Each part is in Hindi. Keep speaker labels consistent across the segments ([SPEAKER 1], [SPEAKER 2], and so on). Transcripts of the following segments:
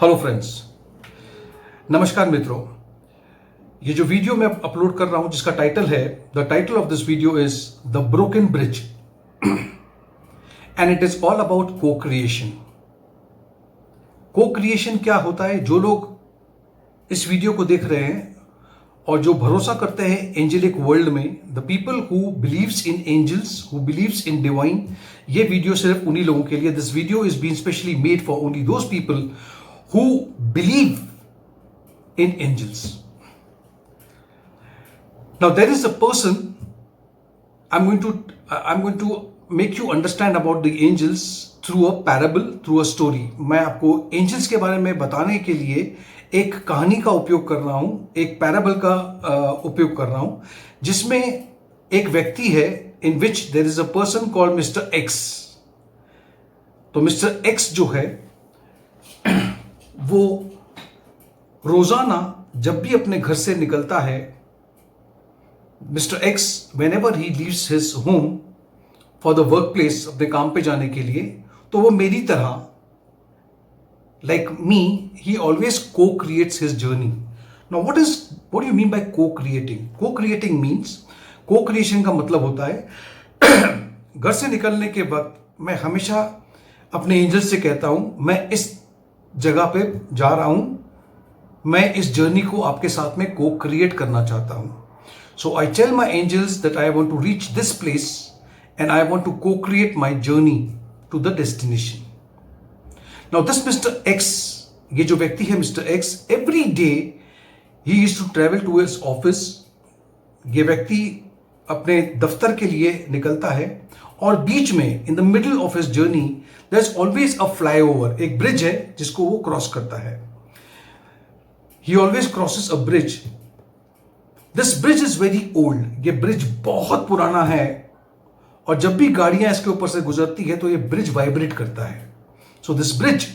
[SPEAKER 1] हेलो फ्रेंड्स, नमस्कार मित्रों। ये जो वीडियो मैं अपलोड कर रहा हूं जिसका टाइटल है, the title of this video is the broken bridge and it is all about को क्रिएशन। को क्रिएशन क्या होता है? जो लोग इस वीडियो को देख रहे हैं और जो भरोसा करते हैं एंजेलिक वर्ल्ड में, the people who believes in angels, who believes in divine, ये वीडियो सिर्फ उन्हीं लोगों के लिए। This video is been specially made for only those people who believe in angels. Now there is a person, I'm going to make you understand about the angels through a parable, through a story. मैं आपको angels के बारे में बताने के लिए एक कहानी का उपयोग कर रहा हूं, एक parable का उपयोग कर रहा हूं, जिसमें एक व्यक्ति है, in which there is a person called Mr. X. तो Mr. X जो है वो रोजाना जब भी अपने घर से निकलता है, mister x whenever he leaves his home for the workplace, अपने काम पे जाने के लिए, तो वो मेरी तरह like me, he always co-creates his journey. Now what do you mean by co-creating? Co-creating means, co-creation का मतलब होता है घर से निकलने के वक्त मैं हमेशा अपने एंजल से कहता हूं, मैं इस जगह पे जा रहा हूं, मैं इस जर्नी को आपके साथ में को क्रिएट करना चाहता हूं। So I tell my angels that I want to reach this place and I want to cocreate my journey to the destination. Now this mister X, ये जो व्यक्ति है mister X, every day he is to travel to his office. ये व्यक्ति अपने दफ्तर के लिए निकलता है और बीच में in the middle of his journey there is always a flyover, एक ब्रिज है जिसको वो क्रॉस करता है। He always crosses a bridge. This bridge is very old, ये ब्रिज बहुत पुराना है और जब भी गाड़ियां इसके ऊपर से गुजरती है तो ये ब्रिज वाइब्रेट करता है। So this bridge,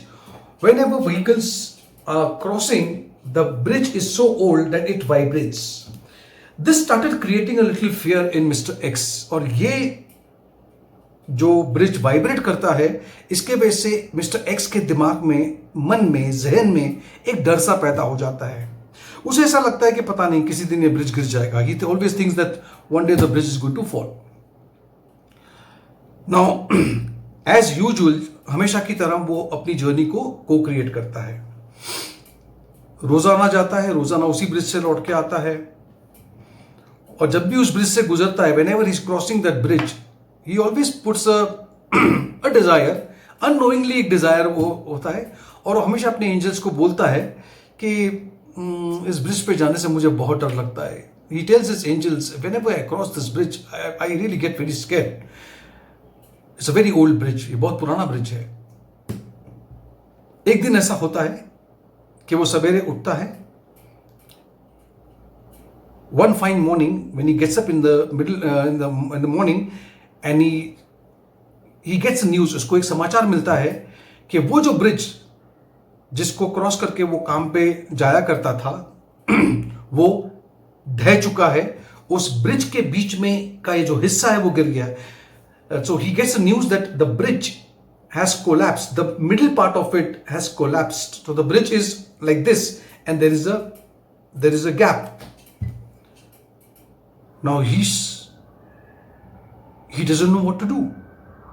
[SPEAKER 1] whenever vehicles are crossing the bridge is so old that it vibrates. This started creating a little fear in mister X. और ये जो ब्रिज वाइब्रेट करता है, इसके वजह से मिस्टर एक्स के दिमाग में, मन में, जहन में एक डर सा पैदा हो जाता है। उसे ऐसा लगता है कि पता नहीं किसी दिन ये ब्रिज गिर जाएगा। He always thinks that one day the bridge is going to fall. Now as usual, हमेशा की तरह वो अपनी जर्नी को को क्रिएट करता है। रोजाना जाता है, रोजाना उसी ब्रिज से लौट के आता है और जब भी उस ब्रिज से गुजरता है, whenever he is crossing that bridge, he always puts a desire, unknowingly एक desire वो होता है और वो हमेशा अपने एंजल्स को बोलता है कि इस ब्रिज पे जाने से मुझे बहुत डर लगता है। He tells his angels, whenever I cross this bridge, I really get very scared. It's a very old bridge, ये बहुत पुराना ब्रिज है। एक दिन ऐसा होता है कि वो सवेरे उठता है। One fine morning, when he gets up in the morning, and he gets news, उसको एक समाचार मिलता है कि वो जो ब्रिज जिसको क्रॉस करके वो काम पे जाया करता था वो ढह चुका है। उस ब्रिज के बीच में का ये जो हिस्सा है वो गिर गया है। So he gets news that the bridge has collapsed, the middle part of it has collapsed. So the bridge is like this and there is a gap. Now he doesn't know what to do.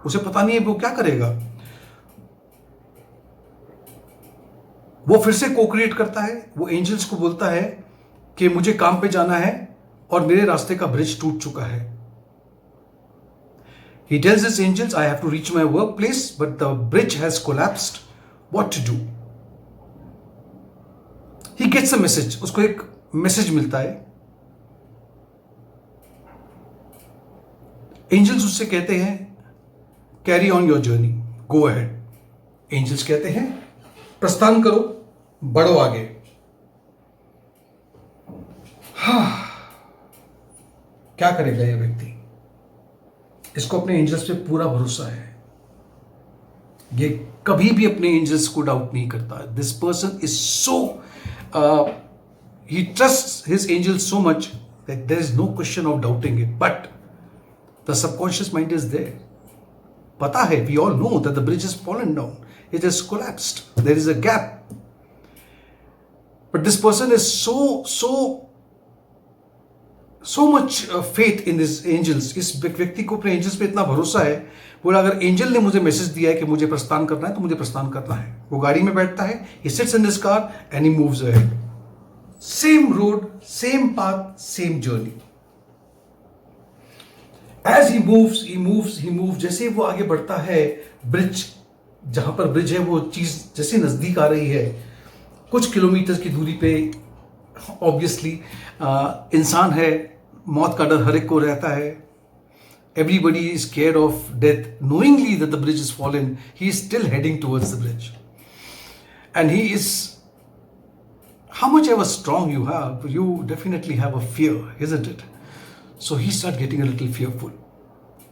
[SPEAKER 1] उसे पता नहीं है वो क्या करेगा। वो फिर से को-क्रिएट करता है। वो एंजल्स को बोलता है कि मुझे काम पे जाना है और मेरे रास्ते का ब्रिज टूट चुका है। He tells his angels, I have to reach my workplace, but the bridge has collapsed. What to do? He gets a message. उसको एक मैसेज मिलता है। एंजल्स उससे कहते हैं, carry on your journey, go ahead. Angels कहते हैं, प्रस्थान करो, बढ़ो आगे। क्या करेगा ये व्यक्ति? इसको अपने एंजल्स पे पूरा भरोसा है। ये कभी भी अपने एंजल्स को डाउट नहीं करता। This person is so, he trusts his angels so much that there is no question of doubting it. But the subconscious mind is there. पता है, we all know that the bridge has fallen down, it has collapsed, there is a gap, But this person is so much faith in his angels. इस व्यक्ति को अपने एंजल्स पे इतना भरोसा है, बोला अगर एंजल ने मुझे मैसेज दिया है कि मुझे प्रस्थान करना है तो मुझे प्रस्थान करना है. वो गाड़ी में बैठता है, he sits in his car and he moves ahead. Same road, same path, same journey. As he moves, जैसे वो आगे बढ़ता है, ब्रिज, जहां पर ब्रिज है वो चीज जैसे नजदीक आ रही है, कुछ किलोमीटर की दूरी पे ऑब्वियसली इंसान है, मौत का डर हर एक को रहता है. Everybody is scared of death, knowingly that the bridge is fallen. He is still heading towards the bridge, and he is, how much ever strong you have, you definitely have a fear, isn't it? So he starts getting a little fearful,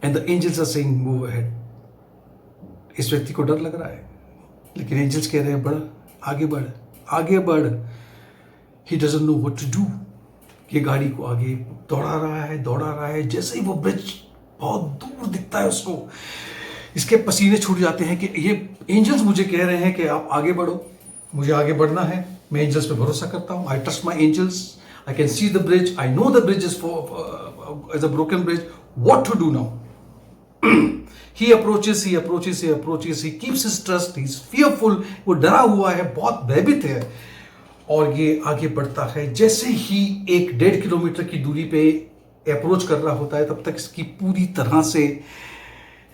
[SPEAKER 1] and the angels are saying, "Move ahead." इस व्यक्ति को डर लग रहा है, लेकिन एंजल्स कह रहे हैं बढ़, आगे बढ़, आगे बढ़. He doesn't know what to do. ये गाड़ी को आगे दौड़ा रहा है. जैसे ही वो ब्रिज बहुत दूर दिखता है उसको, इसके पसीने छूट जाते हैं कि ये एंजल्स मुझे कह रहे हैं कि आप आगे बढ़ो, मुझे आगे बढ़ना है. मैं एंजल्स पे भरोसा करता हूँ. I trust my angels. I can see the bridge. I know the bridge is a broken bridge. What to do now? He approaches, he keeps his trust, he's fearful, वो डरा हुआ है, बहुत भयभीत है, और ये आगे बढ़ता है. जैसे ही 1.5 किलोमीटर की दूरी पे अप्रोच कर रहा होता है, तब तक इसकी पूरी तरह से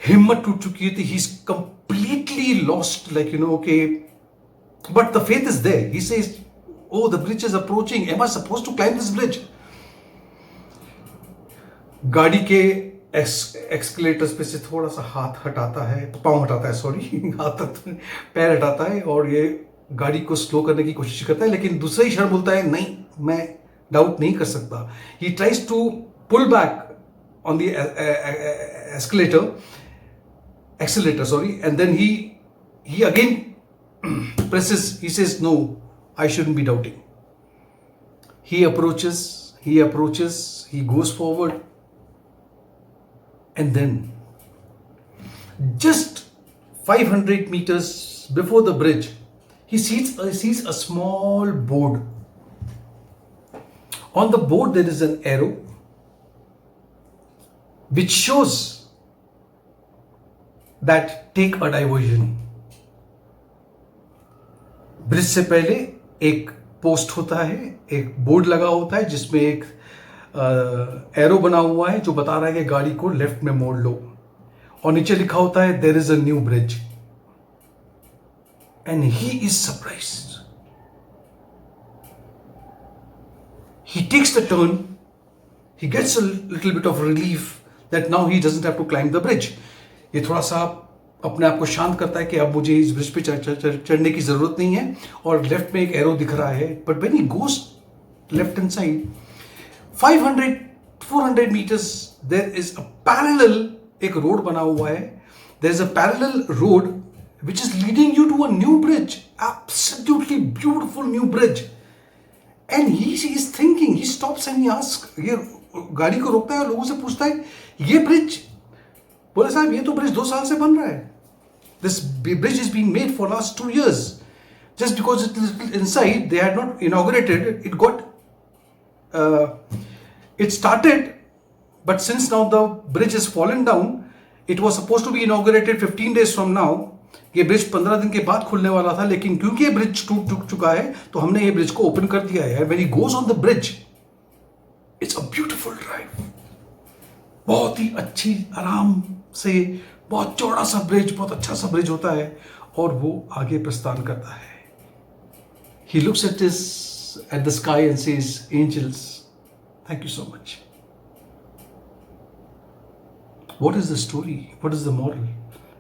[SPEAKER 1] हिम्मत टूट चुकी थी. He is completely lost, like you know, okay, but the faith is there. He says, oh, the bridge is approaching, am I supposed to climb this bridge? गाड़ी के एक्सकलेटर्स पे से थोड़ा सा हाथ हटाता है, पाँव हटाता है, सॉरी, हाथ पैर हटाता है, और ये गाड़ी को स्लो करने की कोशिश करता है. लेकिन दूसरा ही क्षण बोलता है, नहीं, मैं डाउट नहीं कर सकता. He tries to pull back on the accelerator, sorry, and then he again presses. He says, no, I shouldn't be doubting. He approaches, he goes forward, and then just 500 meters before the bridge, he sees a small board. On the board there is an arrow which shows that take a diversion. Bridge से पहले एक पोस्ट होता है, एक बोर्ड लगा होता है जिसमें एक एरो बना हुआ है जो बता रहा है कि गाड़ी को लेफ्ट में मोड़ लो, और नीचे लिखा होता है there is a new bridge. And he is surprised. He takes the turn. He gets a little bit of relief that now he doesn't have to climb the bridge. ये थोड़ा सा अपने आप को शांत करता है कि अब मुझे इस ब्रिज पे चढ़ने की जरूरत नहीं है, और लेफ्ट में एक एरो दिख रहा है. But when he goes left hand side, 400 meters, there is a parallel, एक रोड बना हुआ है. there is a parallel road which is leading you to a new bridge, absolutely beautiful new bridge. and he is thinking, he stops and he asks, ये गाड़ी को रोकता है और लोगों से पूछता है, ये ब्रिज, बोले साहब ये तो ब्रिज 2 साल से बन रहा है. This bridge is being made for last 2 years. Just because it is inside, they had not inaugurated it. It got it started, but since now the bridge has fallen down, it was supposed to be inaugurated 15 days from now. ये ब्रिज 15 दिन के बाद खुलने वाला था, लेकिन क्योंकि ये ब्रिज टूट चुका है तो हमने ये ब्रिज को ओपन कर दिया है. When he goes on the bridge, it's a beautiful drive. बहुत ही अच्छी, आराम से, बहुत चौड़ा सा ब्रिज, बहुत अच्छा सा ब्रिज होता है, और वो आगे प्रस्थान करता है. He looks at the sky and says, angels, thank you so much. What is the story? What is the moral?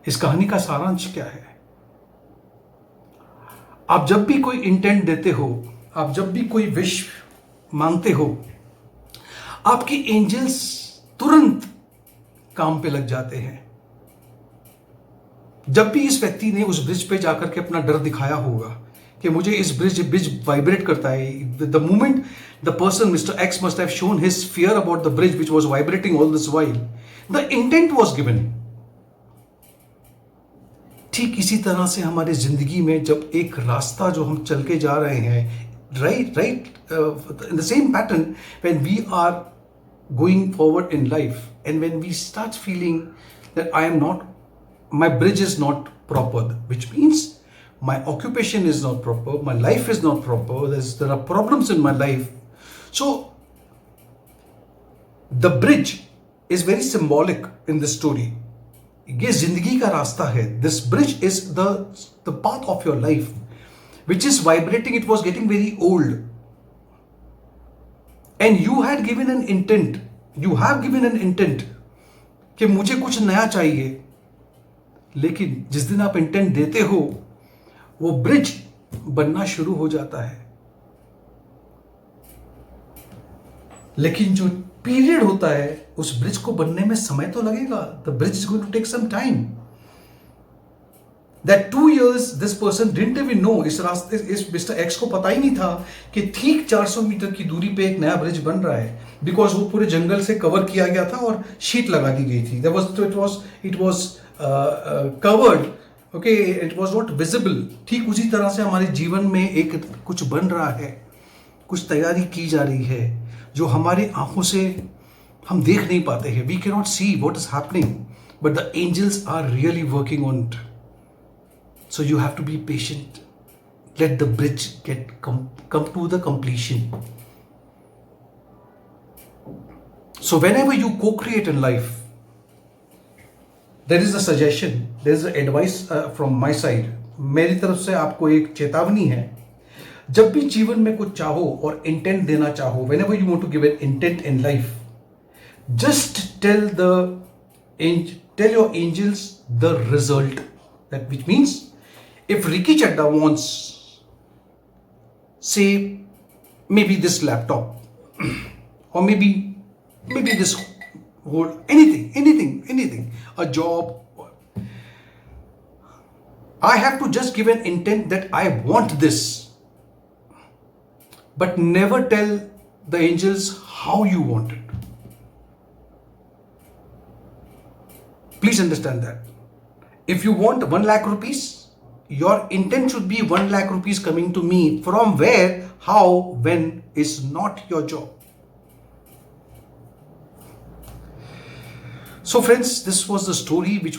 [SPEAKER 1] इस कहानी का सारांश क्या है? आप जब भी कोई इंटेंट देते हो, आप जब भी कोई विश मांगते हो, आपके एंजल्स तुरंत काम पे लग जाते हैं. जब भी इस व्यक्ति ने उस ब्रिज पे जाकर के अपना डर दिखाया होगा कि मुझे इस ब्रिज वाइब्रेट करता है, the moment the person mister x must have shown his fear about the bridge which was vibrating all this while, the intent was given. ठीक इसी तरह से हमारी जिंदगी में जब एक रास्ता जो हम चल के जा रहे हैं, in the same pattern when we are going forward in life, and when we start feeling that my bridge is not proper, which means my occupation is not proper, my life is not proper, there are problems in my life. So the bridge is very symbolic in this story. ये जिंदगी का रास्ता है. This bridge is the path of your life, which is vibrating. It was getting very old, and you have given an intent कि मुझे कुछ नया चाहिए. लेकिन जिस दिन आप इंटेंट देते हो, वो ब्रिज बनना शुरू हो जाता है. लेकिन जो पीरियड होता है, उस ब्रिज को बनने में समय तो लगेगा. The bridge is going to take some time. That 2 years this person didn't even know. इस मिस्टर एक्स को पता ही नहीं था कि ठीक 400 मीटर की दूरी पे एक नया ब्रिज बन रहा है, बिकॉज वो पूरे जंगल से कवर किया गया था और शीट लगा दी गई थी. It was covered. Okay, it was not visible. ठीक उसी तरह से हमारे जीवन में एक कुछ बन रहा है, कुछ तैयारी की जा रही है, जो हमारे आंखों से हम देख नहीं पाते हैं. We can not see what is happening, but the angels are really working on it. So you have to be patient. Let the bridge get come to the completion. So whenever you co-create in life, there is a suggestion, there is an advice from my side. मेरी तरफ से आपको एक चेतावनी है. जब भी जीवन में कुछ चाहो और इंटेंट देना चाहो, whenever you want to give an intent in life, just tell your angels the result. That which means, if Ricky Chadda wants, say, maybe this laptop, or maybe this whole anything, a job, I have to just give an intent that I want this. But never tell the angels how you want it. Please understand that. If you want 1 lakh rupees, your intent should be 1 lakh rupees coming to me. From where, how, when is not your job. So friends, this was the story which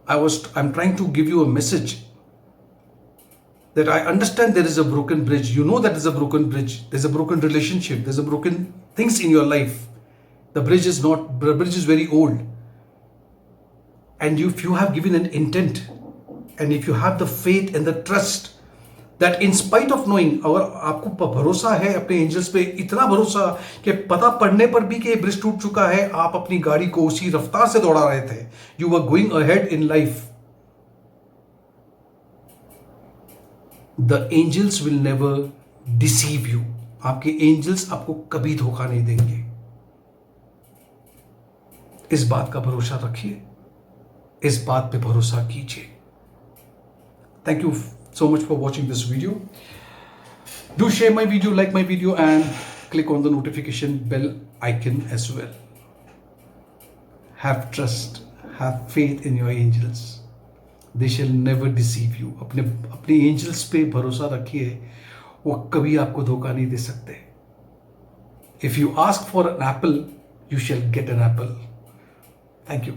[SPEAKER 1] I'm trying to give you a message that I understand there is a broken bridge. You know that there's a broken bridge. There's a broken relationship. There's a broken things in your life. The bridge is very old. And if you have given an intent, and if you have the faith and the trust, that in spite of knowing, अगर आपको भरोसा है अपने एंजल्स पे, इतना भरोसा कि पता पड़ने पर भी कि ब्रिज टूट चुका है, आप अपनी गाड़ी को उसी रफ्तार से दौड़ा रहे थे. You were going ahead in life. The angels will never deceive you. आपके एंजल्स आपको कभी धोखा नहीं देंगे. इस बात का भरोसा रखिए, इस बात पे भरोसा कीजिए. Thank you so much for watching this video. Do share my video, like my video, and click on the notification bell icon as well. Have trust, have faith in your angels. They shall never deceive you. अपने angels पे भरोसा रखिए, वो कभी आपको धोखा नहीं दे सकते. If you ask for an apple, you shall get an apple. Thank you.